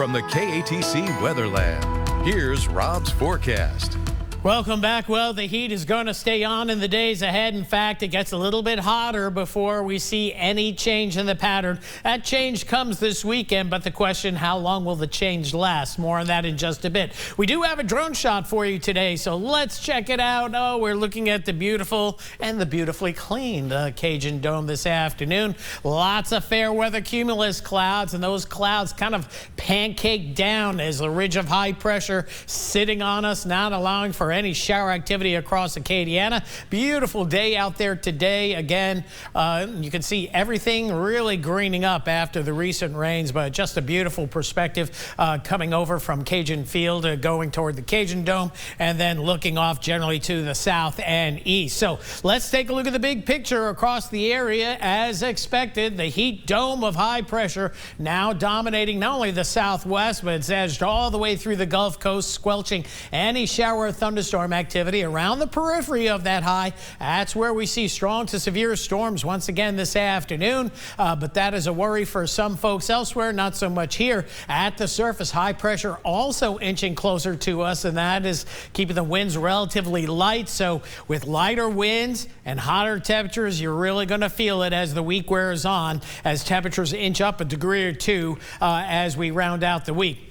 from the KATC Weatherland, here's Rob's forecast. Welcome back. Well, the heat is going to stay on in the days ahead. In fact, it gets a little bit hotter before we see any change in the pattern. That change comes this weekend, but the question, how long will the change last? More on that in just a bit. We do have a drone shot for you today, so let's check it out. Oh, we're looking at the beautiful and the beautifully cleaned Cajun Dome this afternoon. Lots of fair weather cumulus clouds, and those clouds kind of pancake down as a ridge of high pressure sitting on us, not allowing for any shower activity across Acadiana. Beautiful day out there today. Again, you can see everything really greening up after the recent rains, but just a beautiful perspective coming over from Cajun Field, going toward the Cajun Dome, and then looking off generally to the south and east. So let's take a look at the big picture across the area. As expected, the heat dome of high pressure now dominating not only the southwest, but it's edged all the way through the Gulf Coast, squelching any shower or thunderstorm activity around the periphery of that high. That's where we see strong to severe storms once again this afternoon, but that is a worry for some folks elsewhere, not so much here. At the surface, high pressure also inching closer to us, and that is keeping the winds relatively light. So with lighter winds and hotter temperatures, you're really going to feel it as the week wears on, as temperatures inch up a degree or two as we round out the week.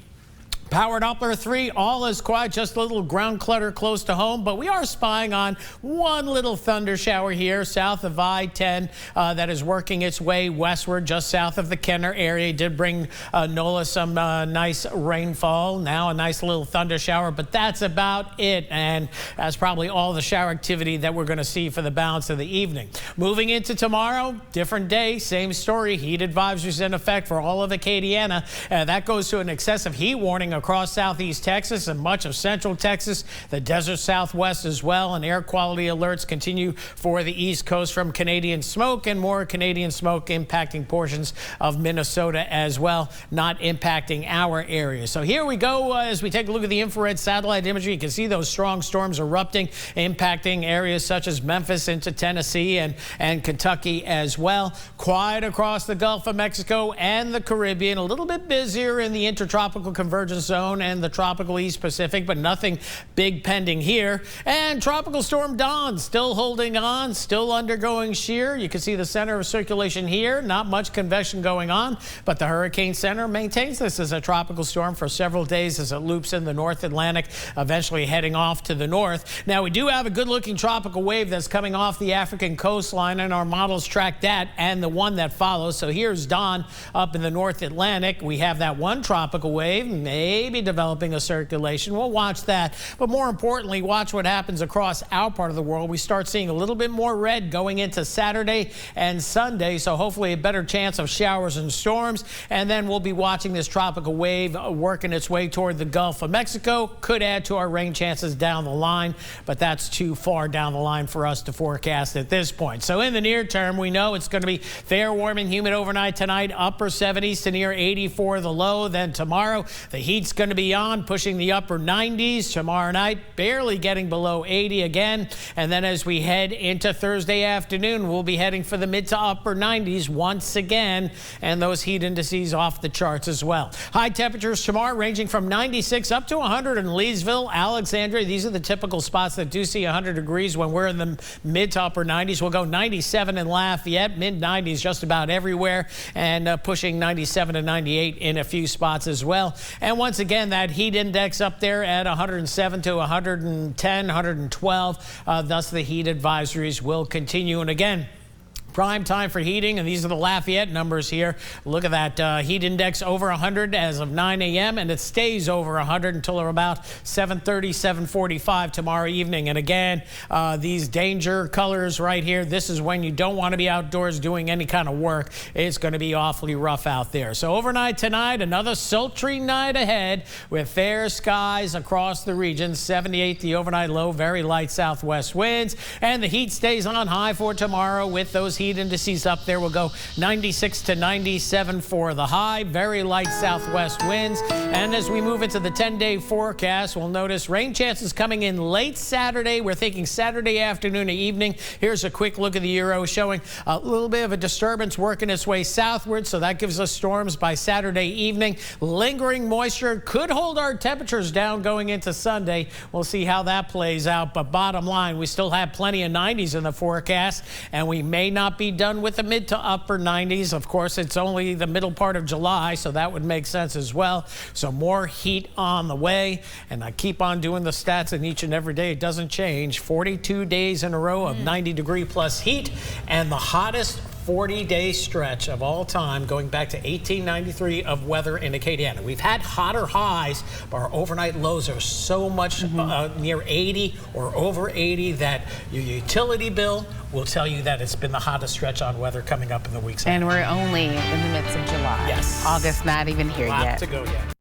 Power Doppler 3, all is quiet, just a little ground clutter close to home, but we are spying on one little thunder shower here south of I-10 that is working its way westward just south of the Kenner area. It did bring NOLA some nice rainfall, now a nice little thunder shower, but that's about it, and that's probably all the shower activity that we're going to see for the balance of the evening. Moving into tomorrow, different day, same story. Heat advisories in effect for all of Acadiana. That goes to an excessive heat warning across southeast Texas and much of central Texas, the desert southwest as well, and air quality alerts continue for the east coast from Canadian smoke, and more Canadian smoke impacting portions of Minnesota as well, not impacting our area. So here we go as we take a look at the infrared satellite imagery. You can see those strong storms erupting, impacting areas such as Memphis into Tennessee and Kentucky as well. Quiet across the Gulf of Mexico and the Caribbean, a little bit busier in the intertropical convergence zone and the tropical East Pacific, but nothing big pending here. And Tropical Storm Don still holding on, still undergoing shear. You can see the center of circulation here. Not much convection going on, but the Hurricane Center maintains this as a tropical storm for several days as it loops in the North Atlantic, eventually heading off to the north. Now, we do have a good-looking tropical wave that's coming off the African coastline, and our models track that and the one that follows. So here's Don up in the North Atlantic. We have that one tropical wave, maybe developing a circulation. We'll watch that, but more importantly, watch what happens across our part of the world. We start seeing a little bit more red going into Saturday and Sunday, so hopefully a better chance of showers and storms. And then we'll be watching this tropical wave working its way toward the Gulf of Mexico. Could add to our rain chances down the line, but that's too far down the line for us to forecast at this point. So in the near term, we know it's going to be fair, warm, and humid overnight tonight, upper 70s to near 84 the low. Then tomorrow, the heat's going to be on, pushing the upper 90s. Tomorrow night, barely getting below 80 again. And then as we head into Thursday afternoon, we'll be heading for the mid to upper 90s once again, and those heat indices off the charts as well. High temperatures tomorrow ranging from 96 up to 100 in Leesville, Alexandria. These are the typical spots that do see 100 degrees when we're in the mid to upper 90s. We'll go 97 in Lafayette, mid 90s just about everywhere, and pushing 97 to 98 in a few spots as well. And once again, that heat index up there at 107 to 110, 112. Thus, the heat advisories will continue. And again, prime time for heating, and these are the Lafayette numbers here. Look at that heat index over 100 as of 9 a.m., and it stays over 100 until about 7:30, 7:45 tomorrow evening. And again, these danger colors right here, this is when you don't want to be outdoors doing any kind of work. It's going to be awfully rough out there. So overnight tonight, another sultry night ahead with fair skies across the region. 78 the overnight low, very light southwest winds, and the heat stays on high for tomorrow with those heat indices up there. We'll go 96 to 97 for the high. Very light southwest winds. And as we move into the 10-day forecast, we'll notice rain chances coming in late Saturday. We're thinking Saturday afternoon to evening. Here's a quick look at the Euro showing a little bit of a disturbance working its way southward, so that gives us storms by Saturday evening. Lingering moisture could hold our temperatures down going into Sunday. We'll see how that plays out, but bottom line, we still have plenty of 90s in the forecast, and we may not be done with the mid to upper 90s. Of course, it's only the middle part of July, so that would make sense as well. So more heat on the way, and I keep on doing the stats, and each and every day it doesn't change. 42 days in a row of 90-degree plus heat, and the hottest 40-day stretch of all time going back to 1893 of weather in Acadiana. We've had hotter highs, but our overnight lows are so much near 80 or over 80 that your utility bill will tell you that it's been the hottest stretch on weather coming up in the weeks ahead. And we're only in the midst of July. Yes. August not even here yet. To go yet.